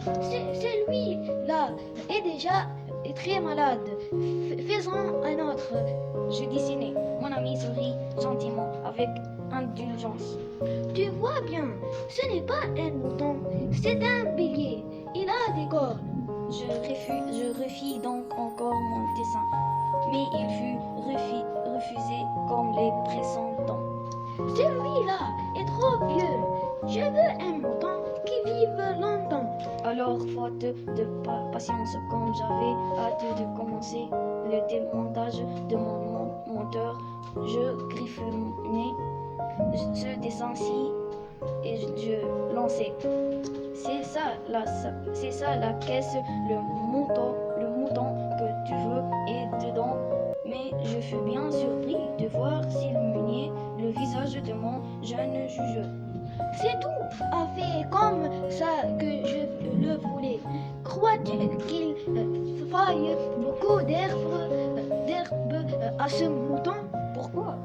Celui-là est déjà très malade. Faisons un autre. Je dessinais. Mon ami sourit gentiment avec indulgence. Tu vois bien, ce n'est pas un mouton, c'est un bélier. Il a des cornes. Je refis donc encore mon dessin, mais il fut refusé comme les précédents. Celui-là est trop vieux. Je veux un mouton qui vive longtemps. Alors, faute de patience, comme j'avais hâte de commencer le démontage de mon moteur, je griffonnais ce dessin-ci et je lançais. C'est ça la caisse, le mouton que tu veux est dedans. Mais je fus bien surpris de voir s'illuminer le visage de mon jeune juge. C'est tout à fait comme ça que je le voulais. Crois-tu qu'il faille beaucoup d'herbe à ce mouton? Pourquoi?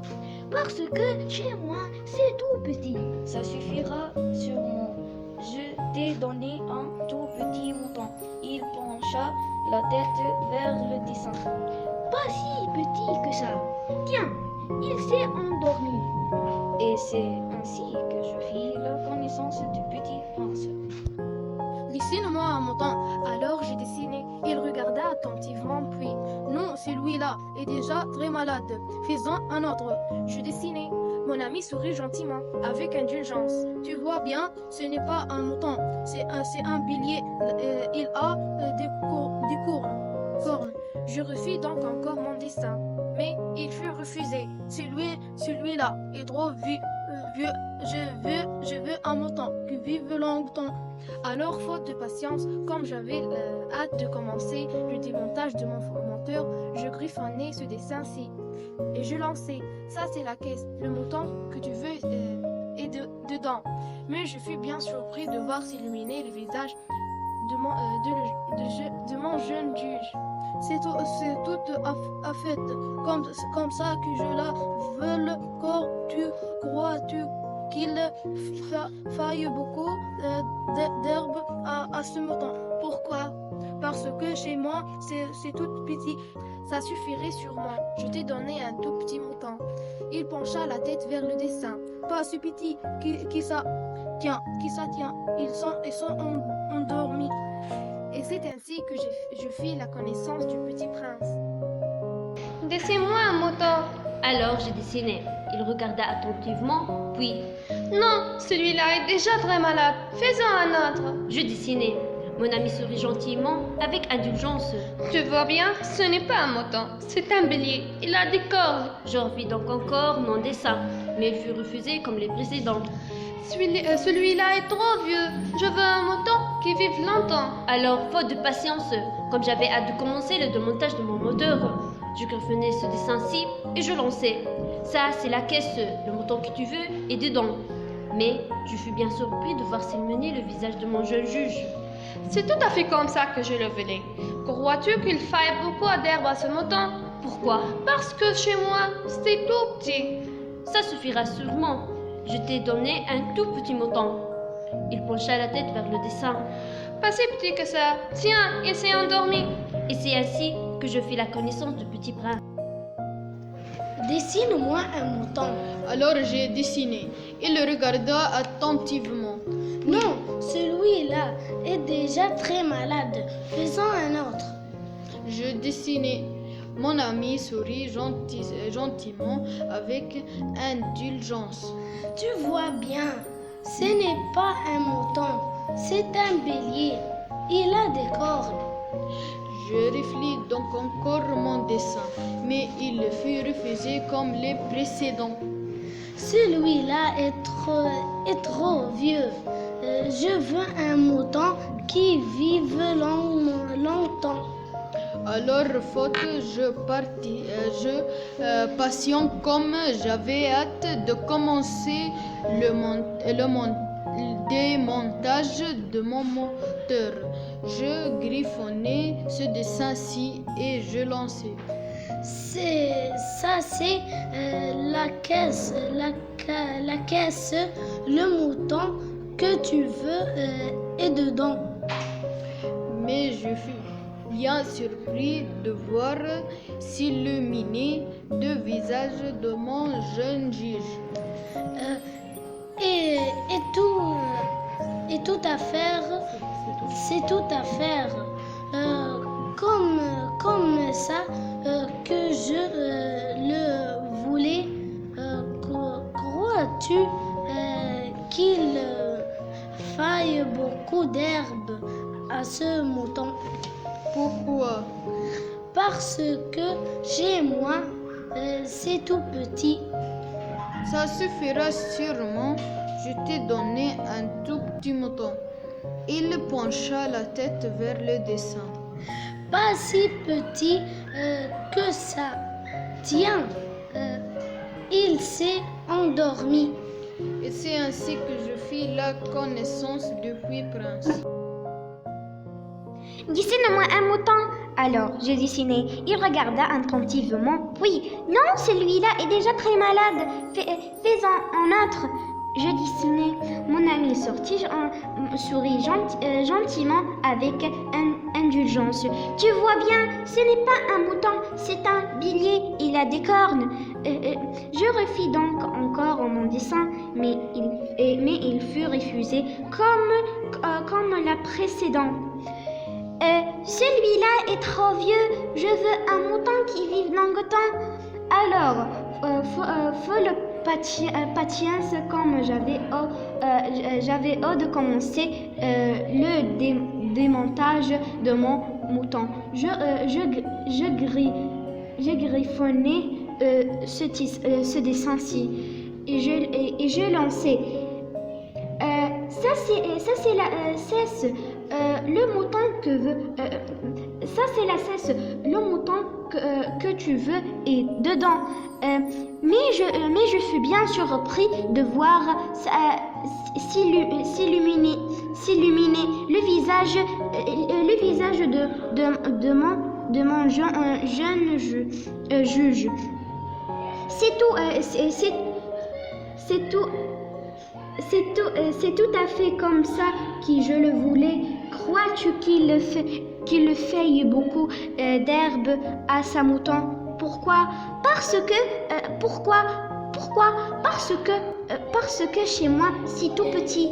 Parce que chez moi, c'est tout petit. Ça suffira sûrement. Je t'ai donné un tout petit mouton. Il pencha la tête vers le dessin. Pas si petit que ça. Tiens, il s'est endormi. Et c'est ainsi que je fis la connaissance du petit prince. Dessine-moi un mouton. Alors j'ai dessiné. Il regarda attentivement, puis non, celui-là est déjà très malade. Faisons un autre. Je dessinais. Mon ami sourit gentiment, avec indulgence. Tu vois bien, ce n'est pas un mouton, c'est un bélier. Il a des cornes. Je refis donc encore mon dessin, mais il fut refusé. Celui-là est trop vieux. Je veux un mouton qui vive longtemps. Alors, faute de patience, comme j'avais hâte de commencer le démontage de mon moteur, je griffonnais ce dessin-ci et je lançais. Ça, c'est la caisse. Le mouton que tu veux est dedans. Mais je fus bien surpris de voir s'illuminer le visage de mon jeune juge. C'est tout à fait comme ça que je la veux. Crois-tu qu'il faille beaucoup d'herbe à ce mouton? Pourquoi? Parce que chez moi, c'est tout petit. Ça suffirait sûrement. Je t'ai donné un tout petit mouton. Il pencha la tête vers le dessin. Pas si petit qui ça tient. Ils sont endormis. Et c'est ainsi que je fis la connaissance du petit prince. Dessine-moi un mouton. Alors je dessinai. Il regarda attentivement, puis Non, celui-là est déjà très malade. Faisons un autre. je dessinai. Mon ami sourit gentiment, avec indulgence. Tu vois bien, ce n'est pas un mouton, c'est un bélier. Il a des cornes. Je refis donc encore mon dessin, mais il fut refusé comme les précédents. Celui-là est trop vieux. Je veux un mouton qui vive longtemps. Alors, faute de patience, comme j'avais hâte de commencer le démontage de mon moteur, je griffonnais ce dessin-ci et je lançais. Ça, c'est la caisse, le mouton que tu veux est dedans. Mais je fus bien surpris de voir s'illuminer le visage de mon jeune juge. C'est tout à fait comme ça que je le voulais. Crois-tu qu'il faille beaucoup d'herbe à ce mouton? Pourquoi? Parce que chez moi, c'est tout petit. Ça suffira sûrement. Je t'ai donné un tout petit mouton. Il pencha la tête vers le dessin. Pas si petit que ça. Tiens, il s'est endormi. Et c'est ainsi que je fis la connaissance du petit prince. Dessine-moi un mouton. Alors j'ai dessiné. Il le regarda attentivement. Non, celui-là est déjà très malade. Faisons un autre. Je dessinais. Mon ami sourit gentiment avec indulgence. Tu vois bien, ce n'est pas un mouton, c'est un bélier. Il a des cornes. Je refis donc encore mon dessin, mais il fut refusé comme les précédents. Celui-là est trop vieux. Je veux un mouton qui vive longtemps. Alors, faute, patient comme j'avais hâte de commencer le démontage de mon moteur. Je griffonnais ce dessin-ci et je lançais. C'est la caisse, le mouton que tu veux est dedans. je fus bien surpris de voir s'illuminer le visage de mon jeune juge. Et tout à faire, c'est tout à faire. Comme ça que je le voulais. Crois-tu qu'il faille beaucoup d'herbe à ce mouton? Pourquoi? Parce que chez moi, c'est tout petit. Ça suffira sûrement, je t'ai donné un tout petit mouton. Il pencha la tête vers le dessin. Pas si petit que ça. Tiens, il s'est endormi. Et c'est ainsi que je fis la connaissance du puits prince. Dessine-moi un mouton. Alors, je dessinai. Il regarda attentivement. Oui, non, celui-là est déjà très malade. Fais-en un autre. Je dessinai. Mon ami sortit, sourit gentiment avec indulgence. Tu vois bien, ce n'est pas un mouton, c'est un bélier. Il a des cornes. Je refis donc encore mon dessin, mais il fut refusé comme la précédente. Celui-là est trop vieux. Je veux un mouton qui vive longtemps. Alors, folle patience, comme j'avais hâte de commencer le démontage de mon mouton. Je griffonnais ce dessin-ci et je lançais. Ça c'est le mouton que veut. Ça c'est la cesse. Le mouton que tu veux est dedans. Mais je fus bien surpris de voir s'illuminer le visage de mon jeune juge. C'est tout à fait comme ça que je le voulais. Crois-tu qu'il faille beaucoup d'herbe à sa mouton? Pourquoi? Parce que chez moi c'est tout petit.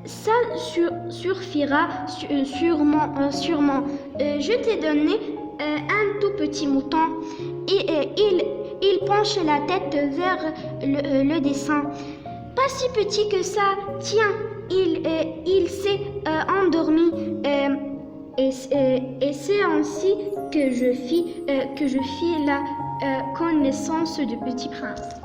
Ça suffira sûrement. Je t'ai donné un tout petit mouton et il penche la tête vers le dessin. Pas si petit que ça. Tiens, il s'est endormi. Et c'est ainsi que je fis la connaissance du petit prince.